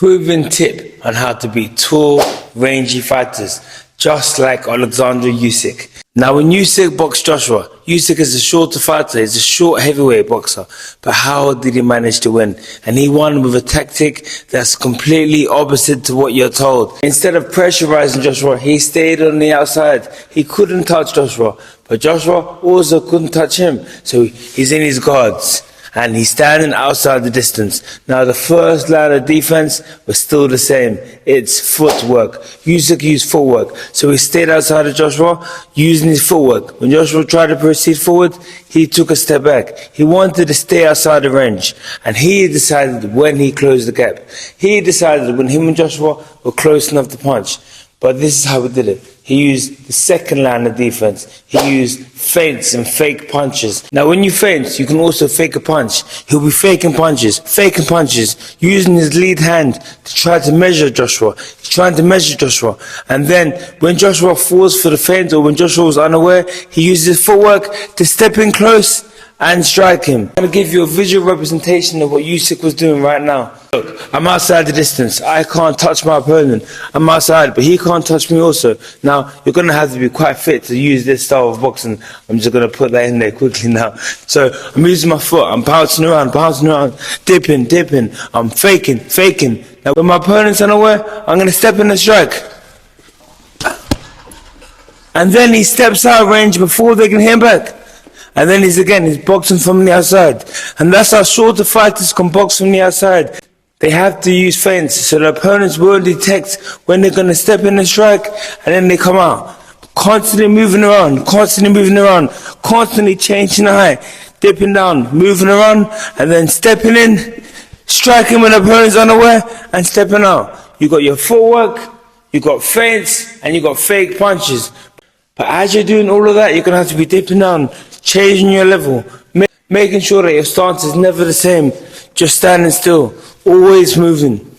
proven tip on how to beat tall, rangy fighters, just like Alexander Usyk. Now, when Usyk boxed Joshua, Usyk is a shorter fighter, he's a short heavyweight boxer, but how did he manage to win? And he won with a tactic that's completely opposite to what you're told. Instead of pressurizing Joshua, he stayed on the outside. He couldn't touch Joshua, but Joshua also couldn't touch him, so he's in his guards. And he's standing outside the distance. Now the first line of defense was still the same. It's footwork. Usyk used footwork. So he stayed outside of Joshua using his footwork. When Joshua tried to proceed forward, he took a step back. He wanted to stay outside the range. And he decided when he closed the gap. He decided when him and Joshua were close enough to punch. But this is how he did it. He used the second line of defense. He used feints and fake punches. Now when you feint, you can also fake a punch. He'll be faking punches, using his lead hand to try to measure Joshua. He's trying to measure Joshua. And then when Joshua falls for the feint or when Joshua was unaware, he used his footwork to step in close and strike him. I'm going to give you a visual representation of what Usyk was doing right now. Look, I'm outside the distance. I can't touch my opponent. I'm outside, but he can't touch me also. Now, you're going to have to be quite fit to use this style of boxing. I'm just going to put that in there quickly now. So, I'm using my foot. I'm bouncing around, dipping. I'm faking. Now, when my opponent's unaware, I'm going to step in and strike. And then he steps out of range before they can hit him back. And then he's boxing from the outside. And that's how shorter fighters can box from the outside. They have to use feints so the opponents won't detect when they're going to step in and strike, and then they come out. Constantly moving around, constantly changing the height, dipping down, moving around, and then stepping in, striking when the opponent's unaware, and stepping out. You got your footwork, you got feints, and you got fake punches. But as you're doing all of that, you're going to have to be dipping down, changing your level, making sure that your stance is never the same, just standing still, always moving.